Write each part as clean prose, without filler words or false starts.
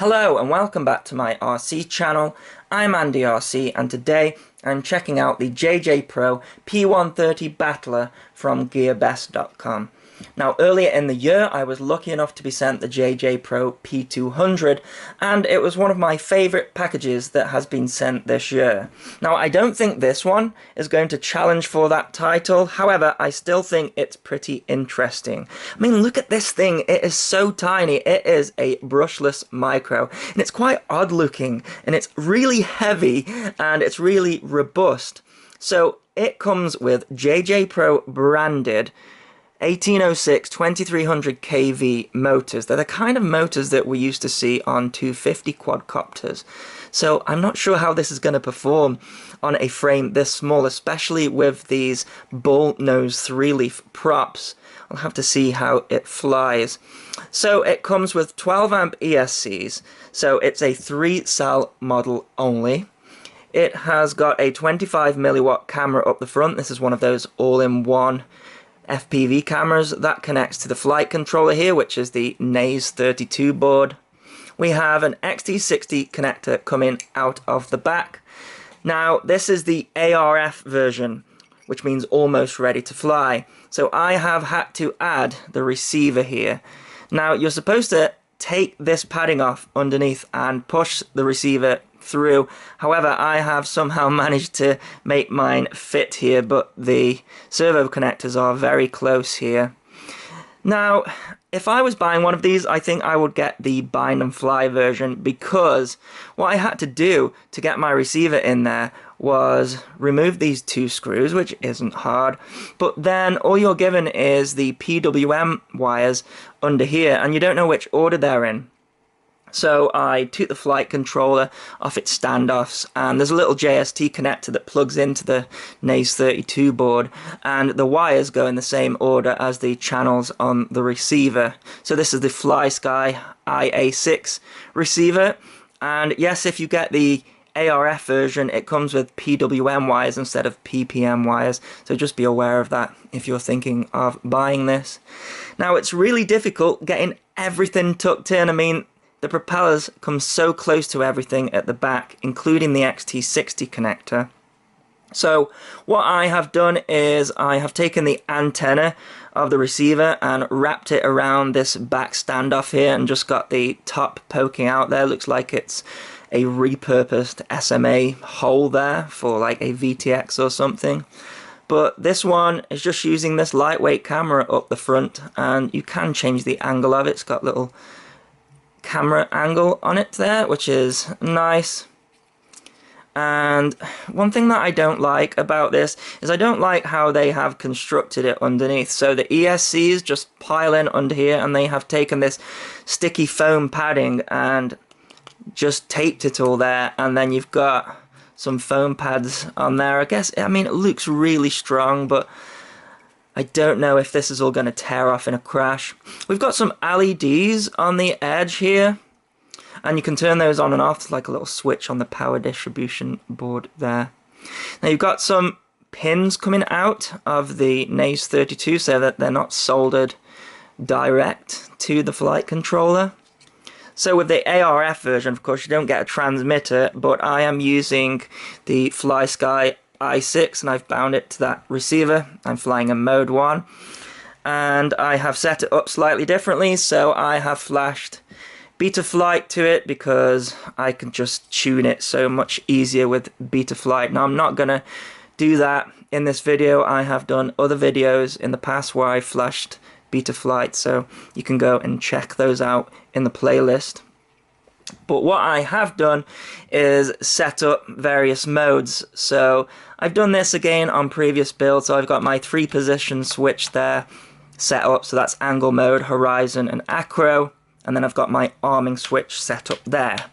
Hello and welcome back to my RC channel. I'm AndyRC and today I'm checking out the JJPRO P130 Battler from GearBest.com. Now earlier in the year I was lucky enough to be sent the JJPRO P200 and it was one of my favourite packages that has been sent this year. Now I don't think this one is going to challenge for that title, however I still think it's pretty interesting. I mean, look at this thing, it is so tiny. It is a brushless micro and it's quite odd looking and it's really heavy and it's really robust. So it comes with JJPRO branded 1806 2300 kV motors. They're the kind of motors that we used to see on 250 quadcopters. So I'm not sure how this is going to perform on a frame this small, especially with these bull nose 3-leaf props. I'll have to see how it flies. So it comes with 12 amp ESCs, so it's a 3-cell model only. It has got a 25 milliwatt camera up the front. This is one of those all-in-one FPV cameras that connects to the flight controller here, which is the NAS32 board. We have an XT60 connector coming out of the back. Now this is the ARF version, which means almost ready to fly. So I have had to add the receiver here. Now you're supposed to take this padding off underneath and push the receiver through. However, I have somehow managed to make mine fit here, but the servo connectors are very close here. Now, if I was buying one of these, I think I would get the bind and fly version, because what I had to do to get my receiver in there was remove these 2 screws, which isn't hard, but then all you're given is the PWM wires under here, and you don't know which order they're in. So I took the flight controller off its standoffs, and there's a little JST connector that plugs into the NAS32 board, and the wires go in the same order as the channels on the receiver. So this is the FlySky IA6 receiver, and yes, if you get the ARF version, it comes with PWM wires instead of PPM wires, so just be aware of that if you're thinking of buying this. Now it's really difficult getting everything tucked in. I mean, the propellers come so close to everything at the back, including the XT60 connector. So what I have done is I have taken the antenna of the receiver and wrapped it around this back standoff here and just got the top poking out there. Looks like it's a repurposed SMA hole there for like a VTX or something. But this one is just using this lightweight camera up the front, and you can change the angle of it. It's got little camera angle on it there, which is nice. And one thing that I don't like about this is I don't like how they have constructed it underneath. So the ESCs just pile in under here, and they have taken this sticky foam padding and just taped it all there, and then you've got some foam pads on there. I mean it looks really strong, but I don't know if this is all going to tear off in a crash. We've got some LEDs on the edge here, and you can turn those on and off. It's like a little switch on the power distribution board there. Now you've got some pins coming out of the NAS32 so that they're not soldered direct to the flight controller. So with the ARF version, of course, you don't get a transmitter, but I am using the FlySky i6 and I've bound it to that receiver. I'm flying in mode 1 and I have set it up slightly differently, so I have flashed Betaflight to it because I can just tune it so much easier with Betaflight. Now I'm not gonna do that in this video. I have done other videos in the past where I flashed Betaflight, so you can go and check those out in the playlist. But what I have done is set up various modes. So I've done this again on previous builds. So I've got my 3-position switch there set up. So that's angle mode, horizon, and acro. And then I've got my arming switch set up there.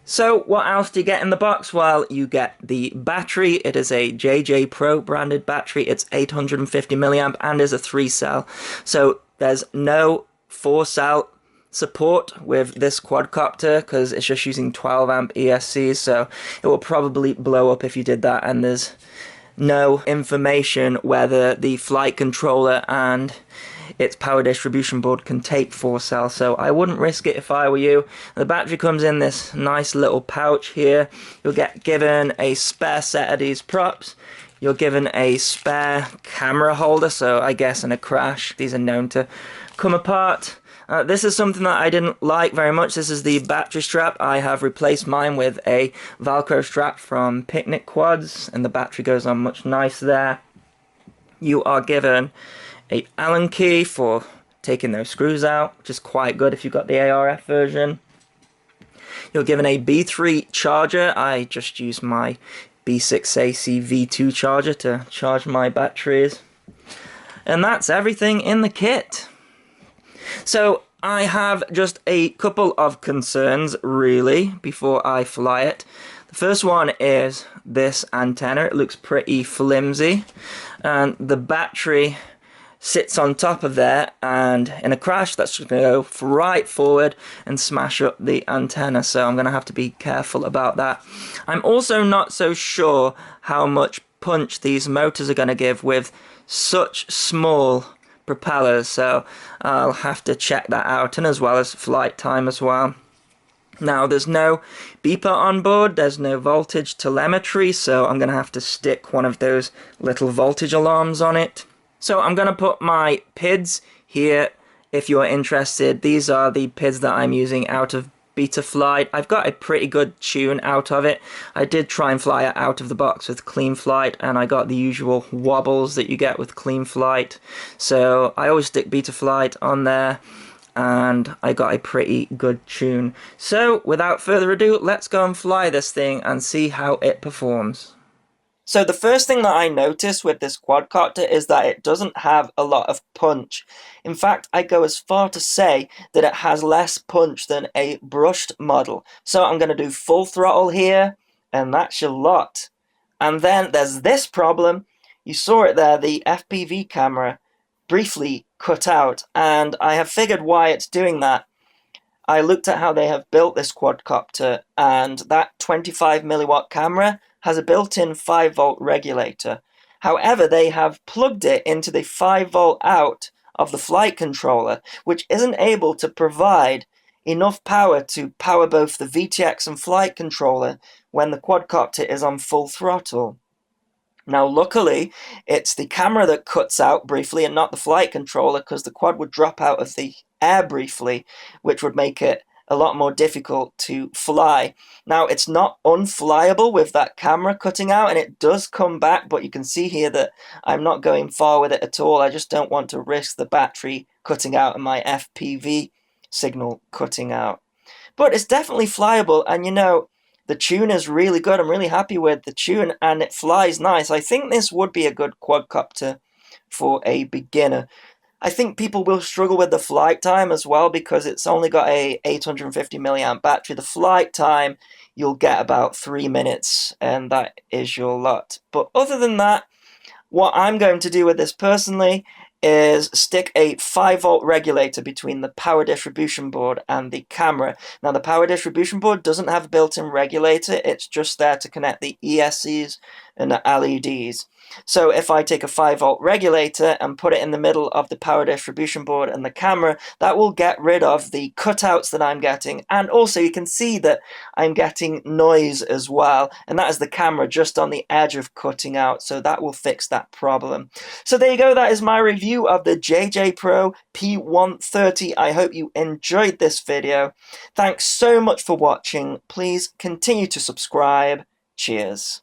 So what else do you get in the box? Well, you get the battery. It is a JJPRO branded battery. It's 850 milliamp and is a 3-cell. So there's no 4-cell support with this quadcopter because it's just using 12 amp ESCs, so it will probably blow up if you did that, and there's no information whether the flight controller and its power distribution board can take 4 cells, so I wouldn't risk it if I were you. The battery comes in this nice little pouch here. You'll get given a spare set of these props. You're given a spare camera holder, so I guess in a crash these are known to come apart. This is something that I didn't like very much. This is the battery strap. I have replaced mine with a Velcro strap from Picnic Quads, and the battery goes on much nicer there. You are given a Allen key for taking those screws out, which is quite good if you've got the ARF version. You're given a B3 charger. I just use my B6AC V2 charger to charge my batteries. And that's everything in the kit. So I have just a couple of concerns really before I fly it. The first one is this antenna. It looks pretty flimsy, and the battery sits on top of there, and in a crash that's just going to go right forward and smash up the antenna, so I'm going to have to be careful about that. I'm also not so sure how much punch these motors are going to give with such small propellers, so I'll have to check that out, and as well as flight time as well. Now there's no beeper on board, there's no voltage telemetry, so I'm going to have to stick one of those little voltage alarms on it. So I'm going to put my PIDs here if you're interested. These are the PIDs that I'm using out of Betaflight. I've got a pretty good tune out of it. I did try and fly it out of the box with Clean Flight, and I got the usual wobbles that you get with Clean Flight. So I always stick Betaflight on there, and I got a pretty good tune. So without further ado, let's go and fly this thing and see how it performs. So the first thing that I notice with this quadcopter is that it doesn't have a lot of punch. In fact, I go as far to say that it has less punch than a brushed model. So I'm going to do full throttle here, and that's your lot. And then there's this problem. You saw it there, the FPV camera briefly cut out, and I have figured why it's doing that. I looked at how they have built this quadcopter, and that 25 milliwatt camera has a built-in 5-volt regulator. However, they have plugged it into the 5-volt out of the flight controller, which isn't able to provide enough power to power both the VTX and flight controller when the quadcopter is on full throttle. Now, luckily, it's the camera that cuts out briefly and not the flight controller, because the quad would drop out of the air briefly, which would make it a lot more difficult to fly. Now, it's not unflyable with that camera cutting out, and it does come back, but you can see here that I'm not going far with it at all. I just don't want to risk the battery cutting out and my FPV signal cutting out. But it's definitely flyable, and you know, the tune is really good. I'm really happy with the tune, and it flies nice. I think this would be a good quadcopter for a beginner. I think people will struggle with the flight time as well, because it's only got a 850 milliamp battery. The flight time, you'll get about 3 minutes, and that is your lot. But other than that, what I'm going to do with this personally is stick a 5-volt regulator between the power distribution board and the camera. Now, the power distribution board doesn't have a built-in regulator. It's just there to connect the ESCs and the LEDs. So if I take a 5-volt regulator and put it in the middle of the power distribution board and the camera, that will get rid of the cutouts that I'm getting. And also you can see that I'm getting noise as well. And that is the camera just on the edge of cutting out. So that will fix that problem. So there you go. That is my review of the JJPRO P130. I hope you enjoyed this video. Thanks so much for watching. Please continue to subscribe. Cheers.